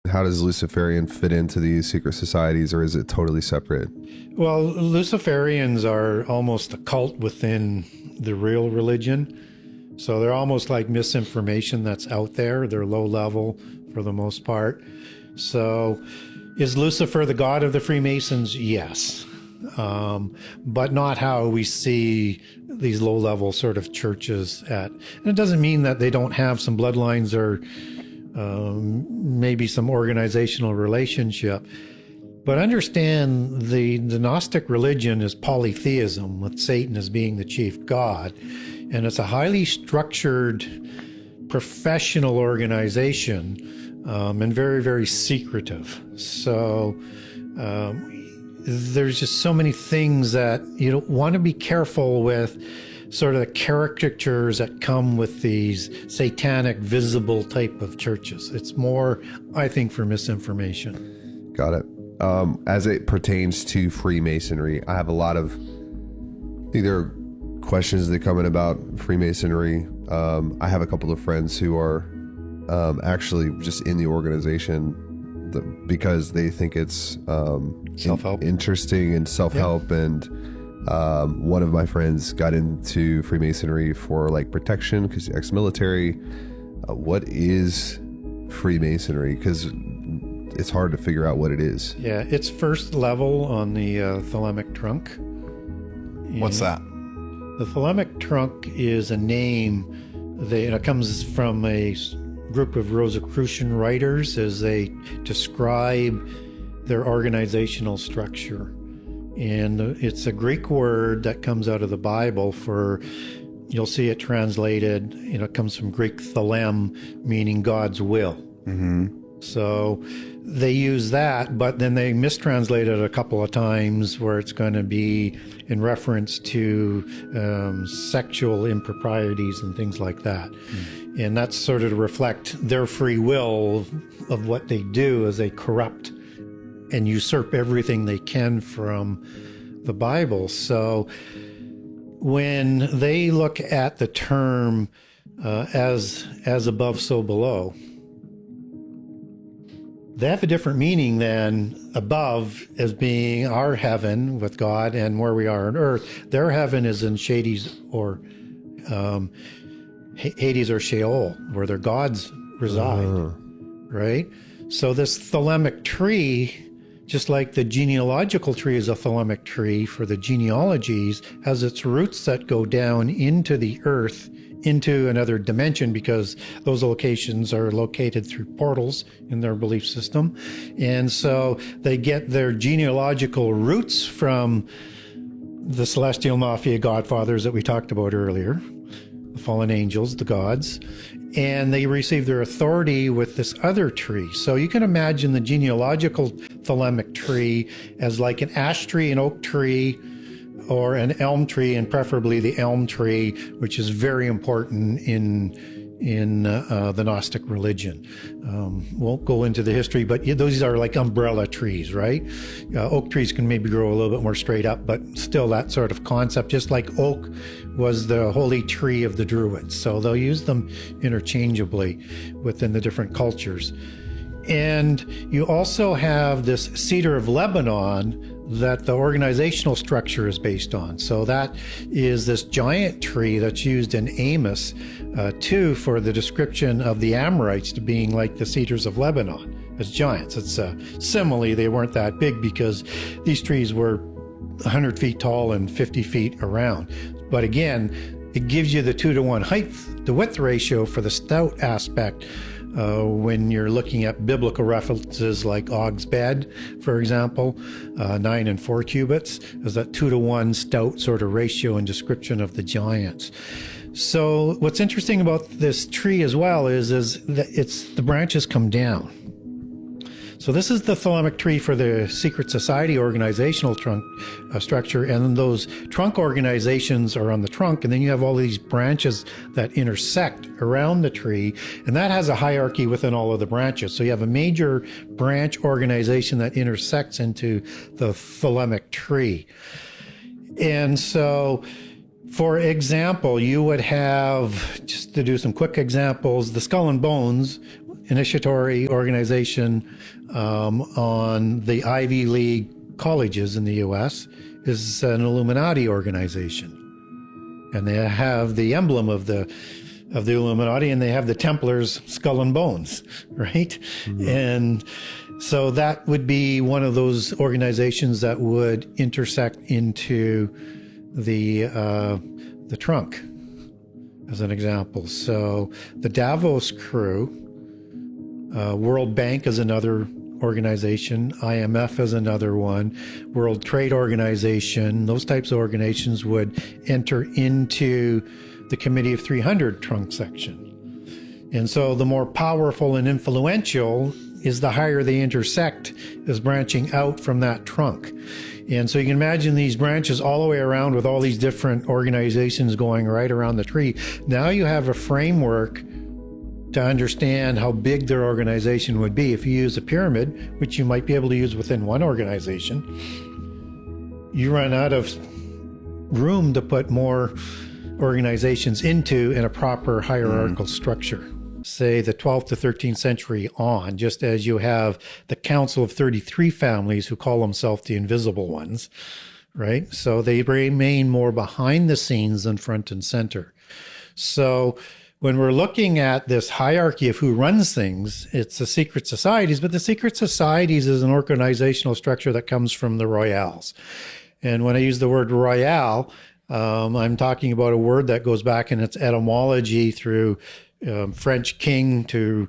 How does Luciferian fit into these secret societies, or is it totally separate? Well, Luciferians are almost a cult within the real religion. So they're almost like misinformation that's out there. They're low level for the most part. So is Lucifer the god of the Freemasons? Yes. But not how we see these low level sort of churches at. And it doesn't mean that they don't have some bloodlines or maybe some organizational relationship. But understand the Gnostic religion is polytheism, with Satan as being the chief god. And it's a highly structured professional organization and very, very secretive. So there's just so many things that you don't want to be careful with, sort of the caricatures that come with these satanic, visible type of churches. It's more, I think, for misinformation. Got it. As it pertains to Freemasonry, I have a lot of either questions that come in about Freemasonry. I have a couple of friends who are actually just in the organization because they think it's Self-help. interesting and self-help. Yeah. And one of my friends got into Freemasonry for like protection because he's ex-military. What is Freemasonry? Because it's hard to figure out what it is. Yeah, it's first level on the thelemic trunk. What's that? The thelemic trunk is a name. It comes from a group of Rosicrucian writers as they describe their organizational structure. And it's a Greek word that comes out of the Bible for, you'll see it translated, it comes from Greek thelem, meaning God's will. Mm-hmm. So they use that, but then they mistranslate it a couple of times where it's going to be in reference to sexual improprieties and things like that. And that's sort of to reflect their free will of what they do as they corrupt and usurp everything they can from the Bible. So when they look at the term as above, so below, they have a different meaning than above as being our heaven with God and where we are on earth. Their heaven is in Hades or Hades or Sheol, where their gods reside, right? So this thelemic tree, just like the genealogical tree is a thelemic tree for the genealogies, has its roots that go down into the earth, into another dimension, because those locations are located through portals in their belief system. And so they get their genealogical roots from the celestial mafia godfathers that we talked about earlier, the fallen angels, the gods, and they receive their authority with this other tree. So you can imagine the genealogical thelemic tree as like an ash tree, an oak tree, or an elm tree, and preferably the elm tree, which is very important in the Gnostic religion. Won't go into the history, but those are like umbrella trees, right? Oak trees can maybe grow a little bit more straight up, but still that sort of concept, just like oak was the holy tree of the Druids. So they'll use them interchangeably within the different cultures. And you also have this cedar of Lebanon that the organizational structure is based on. So that is this giant tree that's used in Amos 2 for the description of the Amorites to being like the cedars of Lebanon as giants. It's a simile. They weren't that big because these trees were 100 feet tall and 50 feet around. But again, it gives you the 2-to-1 height to width ratio for the stout aspect. When you're looking at biblical references like Og's bed, for example, 9 and 4 cubits, is that 2-to-1 stout sort of ratio and description of the giants. So what's interesting about this tree as well is that the branches come down. So this is the thelemic tree for the secret society organizational trunk structure, and those trunk organizations are on the trunk, and then you have all these branches that intersect around the tree, and that has a hierarchy within all of the branches. So you have a major branch organization that intersects into the thelemic tree. And so, for example, you would have, just to do some quick examples, the skull and bones initiatory organization on the Ivy League colleges in the U.S. is an Illuminati organization. And they have the emblem of the Illuminati, and they have the Templars' skull and bones, right? Mm-hmm. And so that would be one of those organizations that would intersect into the trunk, as an example. So the Davos crew, World Bank is another organization, IMF is another one, World Trade Organization, those types of organizations would enter into the Committee of 300 trunk section. And so the more powerful and influential is the higher they intersect is branching out from that trunk. And so you can imagine these branches all the way around with all these different organizations going right around the tree. Now you have a framework to understand how big their organization would be. If you use a pyramid, which you might be able to use within one organization, you run out of room to put more organizations into in a proper hierarchical structure. Say the 12th to 13th century on, just as you have the Council of 33 families who call themselves the Invisible Ones, right? So they remain more behind the scenes than front and center. So when we're looking at this hierarchy of who runs things, it's the secret societies, but the secret societies is an organizational structure that comes from the royals. And when I use the word royale, I'm talking about a word that goes back in its etymology through French king to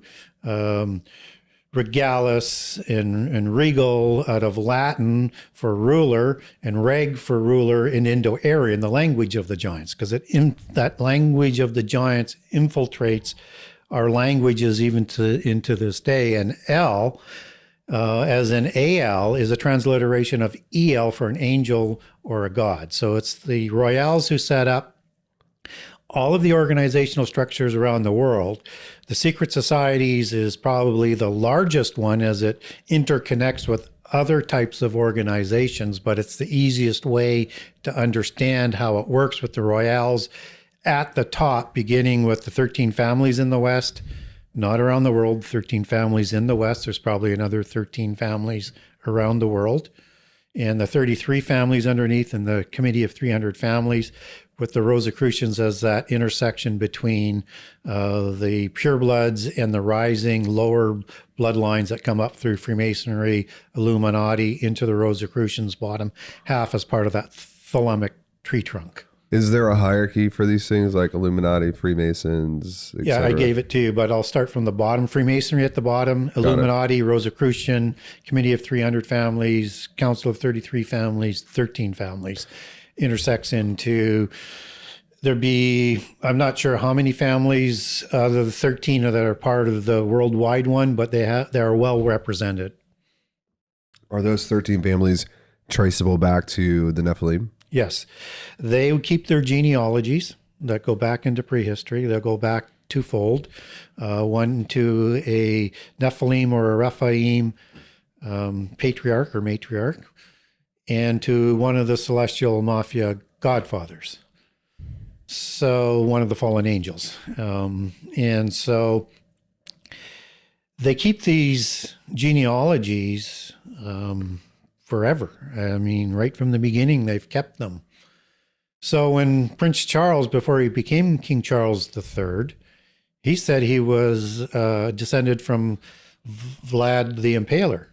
regalis and regal out of Latin for ruler, and reg for ruler in Indo-Aryan, the language of the giants, because that language of the giants infiltrates our languages even into this day. And El, as in Al, is a transliteration of El for an angel or a god. So it's the royals who set up all of the organizational structures around the world. The secret societies is probably the largest one as it interconnects with other types of organizations, but it's the easiest way to understand how it works with the royals at the top, beginning with the 13 families in the West, not around the world, 13 families in the West. There's probably another 13 families around the world. And the 33 families underneath and the Committee of 300 families, with the Rosicrucians as that intersection between the purebloods and the rising lower bloodlines that come up through Freemasonry, Illuminati, into the Rosicrucians bottom half as part of that thelemic tree trunk. Is there a hierarchy for these things like Illuminati, Freemasons, et Yeah, cetera? I gave it to you, but I'll start from the bottom. Freemasonry at the bottom, Illuminati, Rosicrucian, Committee of 300 families, Council of 33 families, 13 families. Intersects into, there'd be, I'm not sure how many families out of the 13 that are part of the worldwide one, but they are well represented. Are those 13 families traceable back to the Nephilim? Yes. They keep their genealogies that go back into prehistory. They'll go back twofold. One to a Nephilim or a Rephaim patriarch or matriarch, and to one of the celestial mafia godfathers. So one of the fallen angels. And so they keep these genealogies forever. I mean, right from the beginning, they've kept them. So when Prince Charles, before he became King Charles III, he said he was descended from Vlad the Impaler,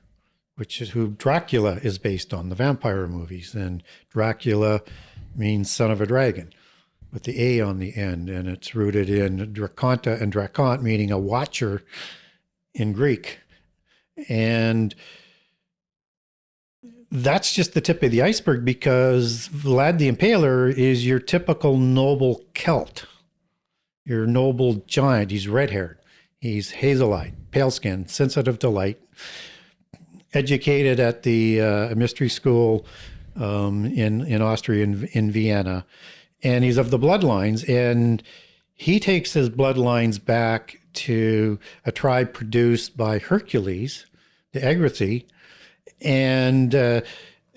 which is who Dracula is based on, the vampire movies. And Dracula means son of a dragon with the A on the end. And it's rooted in Draconta and Dracont, meaning a watcher in Greek. And that's just the tip of the iceberg, because Vlad the Impaler is your typical noble Celt, your noble giant. He's red-haired. He's hazel-eyed, pale-skinned, sensitive to light, educated at the mystery school in Austria, in Vienna. And he's of the bloodlines. And he takes his bloodlines back to a tribe produced by Hercules, the Egrity, and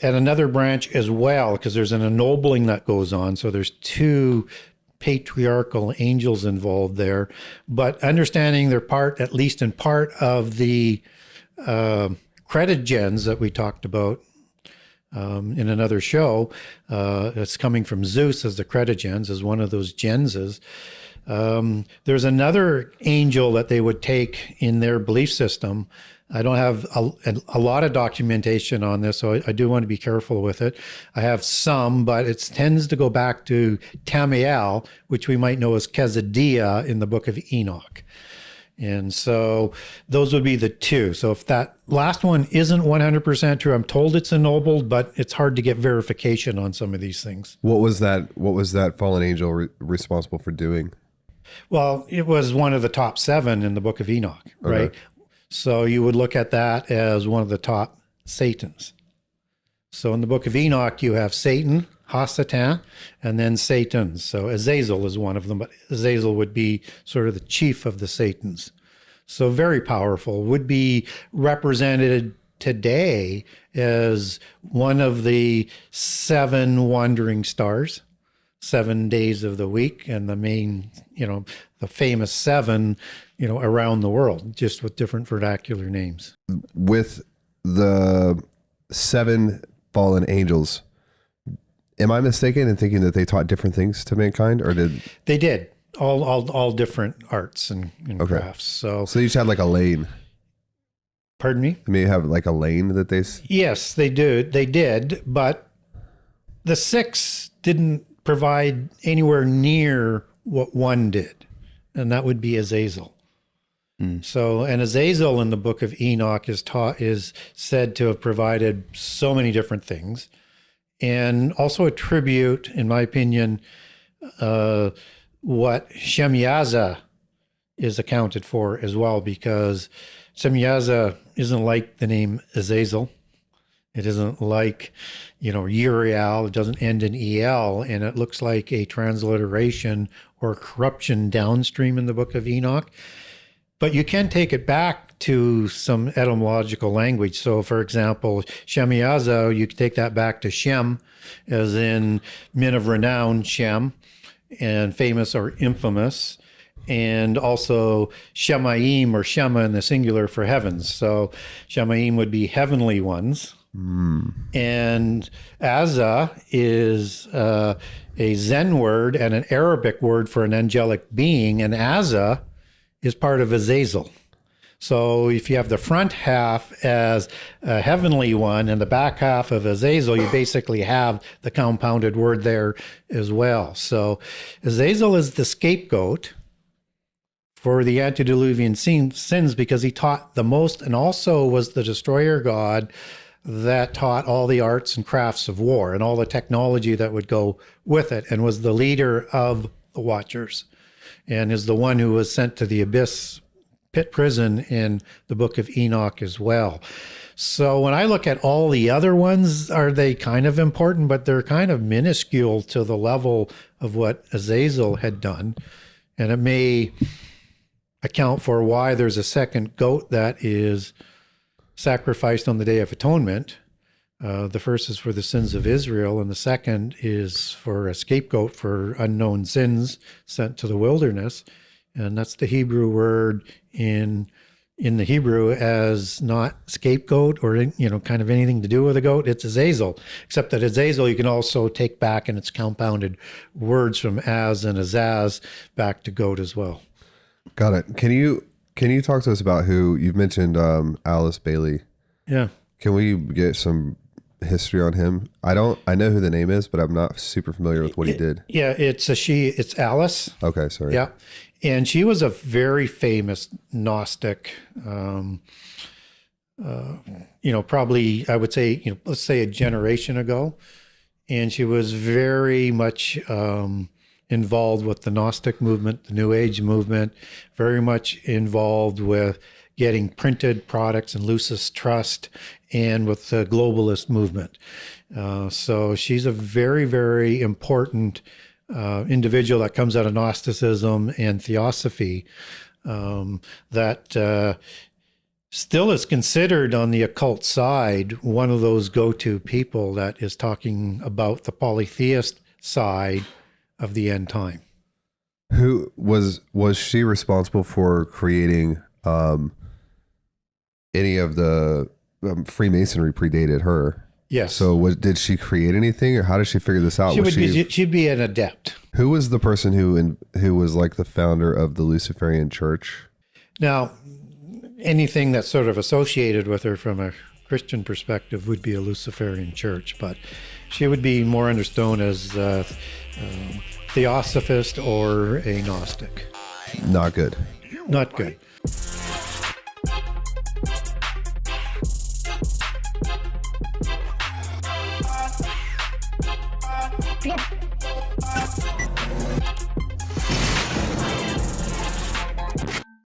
another branch as well, because there's an ennobling that goes on. So there's two patriarchal angels involved there, but understanding they're part, at least in part, of the credit gens that we talked about in another show. It's coming from Zeus as the credigens, as one of those genses. There's another angel that they would take in their belief system. I don't have a lot of documentation on this, so I do want to be careful with it. I have some, but it tends to go back to Tamiel, which we might know as Kezidiah in the book of Enoch. And so those would be the two. So if that last one isn't 100% true, I'm told it's ennobled, but it's hard to get verification on some of these things. What was that fallen angel responsible for doing? Well, it was one of the top 7 in the book of Enoch, right? Okay. So you would look at that as one of the top Satans. So in the book of Enoch, you have Satan, Hasatan, and then Satans. So Azazel is one of them, but Azazel would be sort of the chief of the Satans. So very powerful, would be represented today as one of the 7 wandering stars, 7 days of the week, and the main, the famous 7, around the world, just with different vernacular names. With the 7 fallen angels, am I mistaken in thinking that they taught different things to mankind, or did they did all different arts and crafts? So you just had like a lane? Pardon me? I mean, you have like a lane that they. Yes, they do. They did, but the 6 didn't provide anywhere near what 1 did, and that would be Azazel. So, and Azazel in the book of Enoch is said to have provided so many different things, and also attribute, in my opinion, what Shemyaza is accounted for as well, because Shemyaza isn't like the name Azazel. It isn't like, Uriel. It doesn't end in EL, and it looks like a transliteration or corruption downstream in the book of Enoch. But you can take it back to some etymological language. So, for example, Shemyaza, you can take that back to Shem, as in men of renown, Shem, and famous or infamous, and also Shemaim or Shema in the singular for heavens. So Shemaim would be heavenly ones. And Azza is a Zen word and an Arabic word for an angelic being, and Azza is part of Azazel. So if you have the front half as a heavenly one and the back half of Azazel, you basically have the compounded word there as well. So Azazel is the scapegoat for the antediluvian sins because he taught the most, and also was the destroyer god that taught all the arts and crafts of war and all the technology that would go with it, and was the leader of the Watchers, and is the one who was sent to the abyss pit prison in the book of Enoch as well. So when I look at all the other ones, are they kind of important, but they're kind of minuscule to the level of what Azazel had done. And it may account for why there's a second goat that is sacrificed on the Day of Atonement. The first is for the sins of Israel, and the second is for a scapegoat for unknown sins sent to the wilderness. And that's the Hebrew word in the Hebrew as not scapegoat or, kind of anything to do with a goat. It's Azazel, except that Azazel you can also take back in its compounded words from Az and Azaz back to goat as well. Got it. Can you talk to us about who you've mentioned, Alice Bailey? Yeah. Can we get some history on him? I know who the name is, but I'm not super familiar with what he did. Yeah, it's Alice. Okay, sorry. Yeah. And she was a very famous Gnostic, probably, I would say, let's say a generation ago. And she was very much involved with the Gnostic movement, the New Age movement, very much involved with getting printed products and Lucis Trust and with the globalist movement. So she's a very, very important individual that comes out of Gnosticism and Theosophy that still is considered on the occult side one of those go-to people that is talking about the polytheist side of the end time. Who was she responsible for creating any of the Freemasonry predated her? Yes. So did she create anything, or how did she figure this out? She'd be an adept. Who was the person who was like the founder of the Luciferian Church? Now, anything that's sort of associated with her from a Christian perspective would be a Luciferian church, but she would be more understood as a Theosophist or a Gnostic. Not good. Not good.